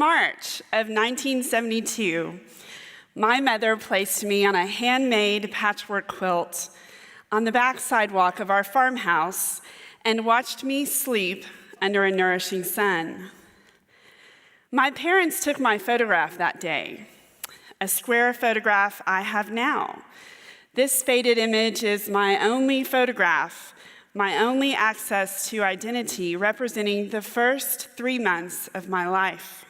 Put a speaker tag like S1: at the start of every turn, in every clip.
S1: March of 1972, my mother placed me on a handmade patchwork quilt on the back sidewalk of our farmhouse and watched me sleep under a nourishing sun. My parents took my photograph that day, a square photograph I have now. This faded image is my only photograph, my only access to identity, representing the first 3 months of my life.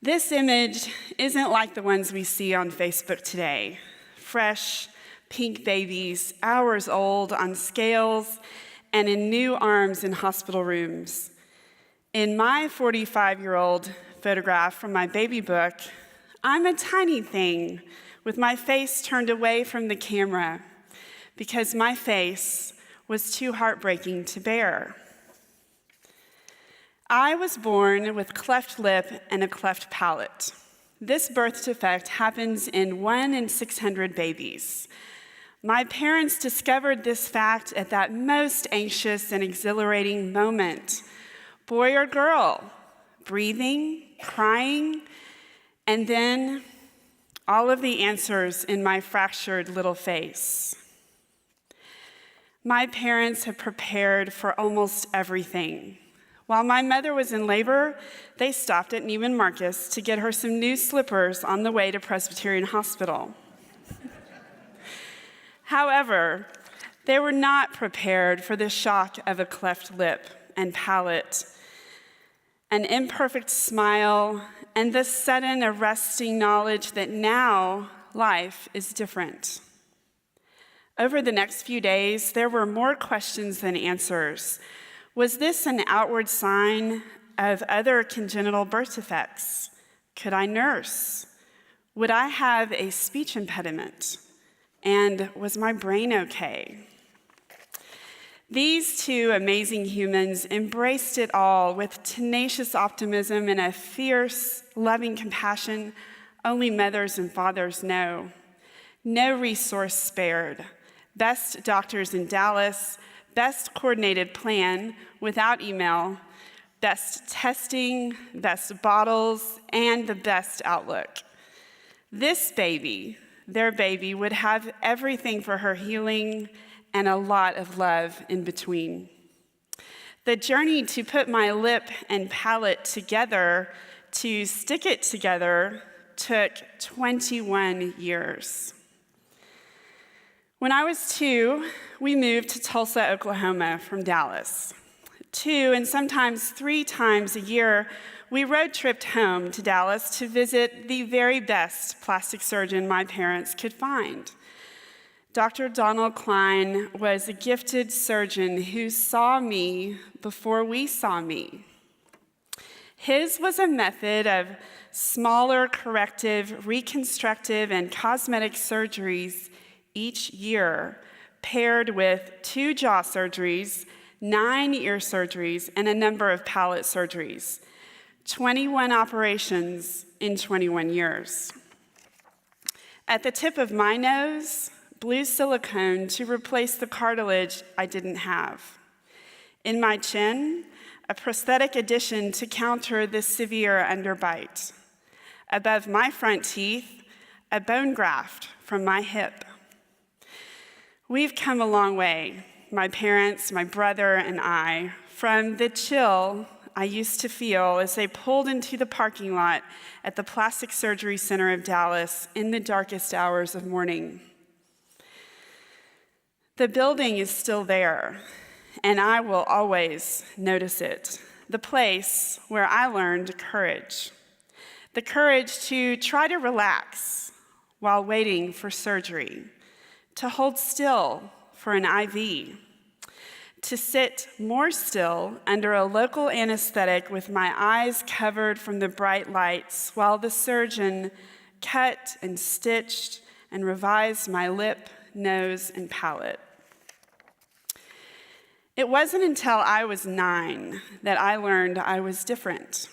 S1: This image isn't like the ones we see on Facebook today. Fresh, pink babies, hours old on scales, and in new arms in hospital rooms. In my 45-year-old photograph from my baby book, I'm a tiny thing with my face turned away from the camera because my face was too heartbreaking to bear. I was born with cleft lip and a cleft palate. This birth defect happens in 1 in 600 babies. My parents discovered this fact at that most anxious and exhilarating moment. Boy or girl, breathing, crying, and then all of the answers in my fractured little face. My parents have prepared for almost everything. While my mother was in labor, they stopped at Neiman Marcus to get her some new slippers on the way to Presbyterian Hospital. However, they were not prepared for the shock of a cleft lip and palate, an imperfect smile, and the sudden arresting knowledge that now life is different. Over the next few days, there were more questions than answers. Was this an outward sign of other congenital birth defects? Could I nurse? Would I have a speech impediment? And was my brain okay? These two amazing humans embraced it all with tenacious optimism and a fierce, loving compassion only mothers and fathers know. No resource spared. Best doctors in Dallas, best coordinated plan without email, best testing, best bottles, and the best outlook. This baby, their baby, would have everything for her healing and a lot of love in between. The journey to put my lip and palate together, to stick it together, took 21 years. When I was 2, we moved to Tulsa, Oklahoma from Dallas. 2 and sometimes 3 times a year, we road tripped home to Dallas to visit the very best plastic surgeon my parents could find. Dr. Donald Klein was a gifted surgeon who saw me before we saw me. His was a method of smaller corrective, reconstructive, and cosmetic surgeries each year, paired with 2 jaw surgeries, 9 ear surgeries, and a number of palate surgeries. 21 operations in 21 years. At the tip of my nose, blue silicone to replace the cartilage I didn't have. In my chin, a prosthetic addition to counter the severe underbite. Above my front teeth, a bone graft from my hip. We've come a long way, my parents, my brother, and I, from the chill I used to feel as they pulled into the parking lot at the Plastic Surgery Center of Dallas in the darkest hours of morning. The building is still there, and I will always notice it. The place where I learned courage. The courage to try to relax while waiting for surgery, to hold still for an IV, to sit more still under a local anesthetic with my eyes covered from the bright lights while the surgeon cut and stitched and revised my lip, nose, and palate. It wasn't until I was 9 that I learned I was different.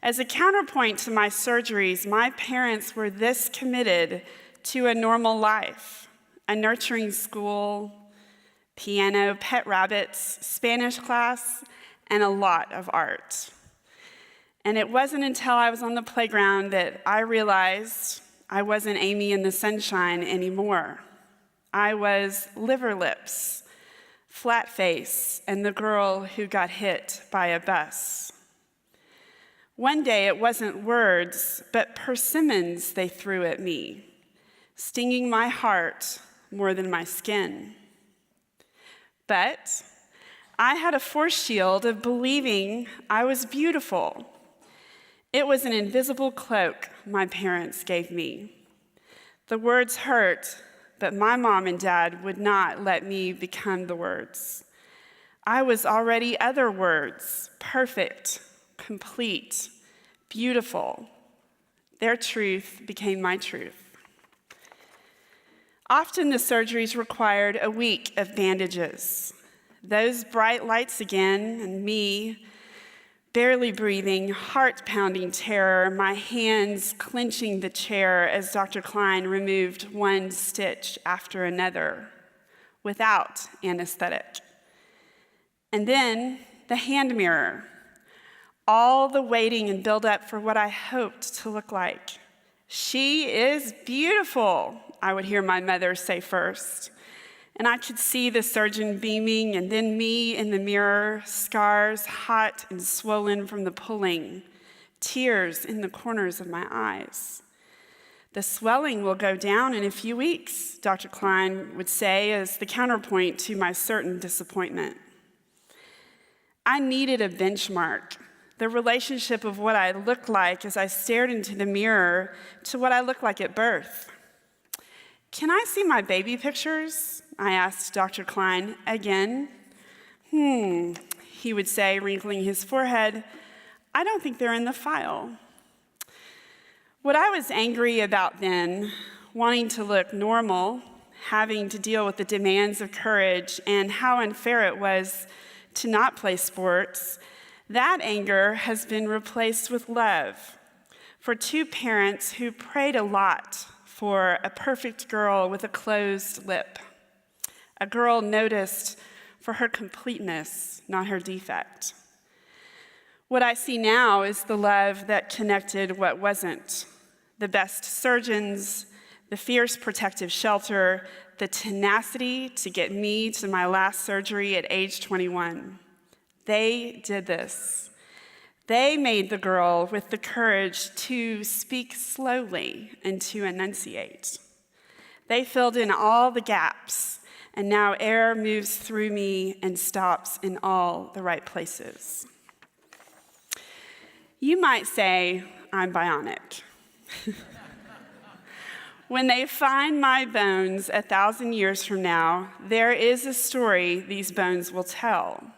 S1: As a counterpoint to my surgeries, my parents were this committed to a normal life, a nurturing school, piano, pet rabbits, Spanish class, and a lot of art. And it wasn't until I was on the playground that I realized I wasn't Amy in the sunshine anymore. I was liver lips, flat face, and the girl who got hit by a bus. One day it wasn't words, but persimmons they threw at me, stinging my heart more than my skin. But I had a force shield of believing I was beautiful. It was an invisible cloak my parents gave me. The words hurt, but my mom and dad would not let me become the words. I was already other words, perfect, complete, beautiful. Their truth became my truth. Often the surgeries required a week of bandages. Those bright lights again, and me, barely breathing, heart-pounding terror, my hands clenching the chair as Dr. Klein removed one stitch after another, without anesthetic. And then the hand mirror, all the waiting and build-up for what I hoped to look like. "She is beautiful," I would hear my mother say first. And I could see the surgeon beaming, and then me in the mirror, scars hot and swollen from the pulling, tears in the corners of my eyes. "The swelling will go down in a few weeks," Dr. Klein would say as the counterpoint to my certain disappointment. I needed a benchmark, the relationship of what I looked like as I stared into the mirror to what I looked like at birth. "Can I see my baby pictures?" I asked Dr. Klein again. He would say, wrinkling his forehead. "I don't think they're in the file." What I was angry about then, wanting to look normal, having to deal with the demands of courage, and how unfair it was to not play sports, that anger has been replaced with love for two parents who prayed a lot for a perfect girl with a closed lip, a girl noticed for her completeness, not her defect. What I see now is the love that connected what wasn't, the best surgeons, the fierce protective shelter, the tenacity to get me to my last surgery at age 21. They did this. They made the girl with the courage to speak slowly and to enunciate. They filled in all the gaps, and now air moves through me and stops in all the right places. You might say I'm bionic. When they find my bones 1,000 years from now, there is a story these bones will tell.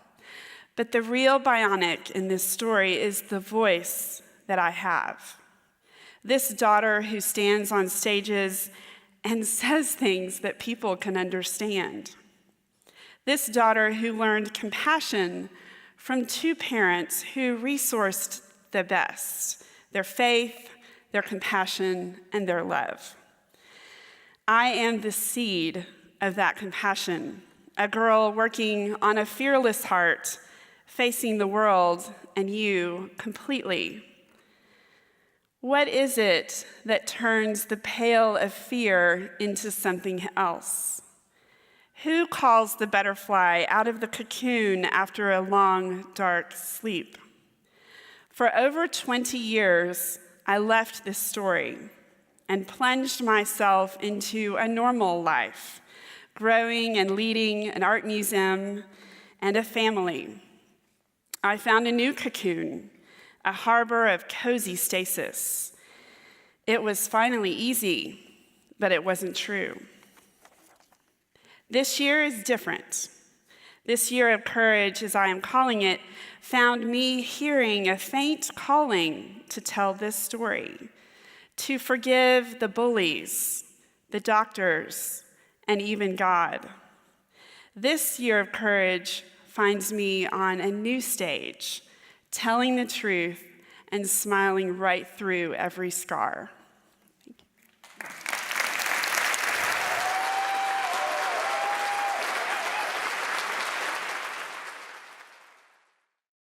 S1: But the real bionic in this story is the voice that I have. This daughter who stands on stages and says things that people can understand. This daughter who learned compassion from two parents who resourced the best, their faith, their compassion, and their love. I am the seed of that compassion, a girl working on a fearless heart, facing the world and you completely. What is it that turns the pail of fear into something else? Who calls the butterfly out of the cocoon after a long, dark sleep? For over 20 years, I left this story and plunged myself into a normal life, growing and leading an art museum and a family. I found a new cocoon, a harbor of cozy stasis. It was finally easy, but it wasn't true. This year is different. This year of courage, as I am calling it, found me hearing a faint calling to tell this story, to forgive the bullies, the doctors, and even God. This year of courage finds me on a new stage, telling the truth and smiling right through every scar.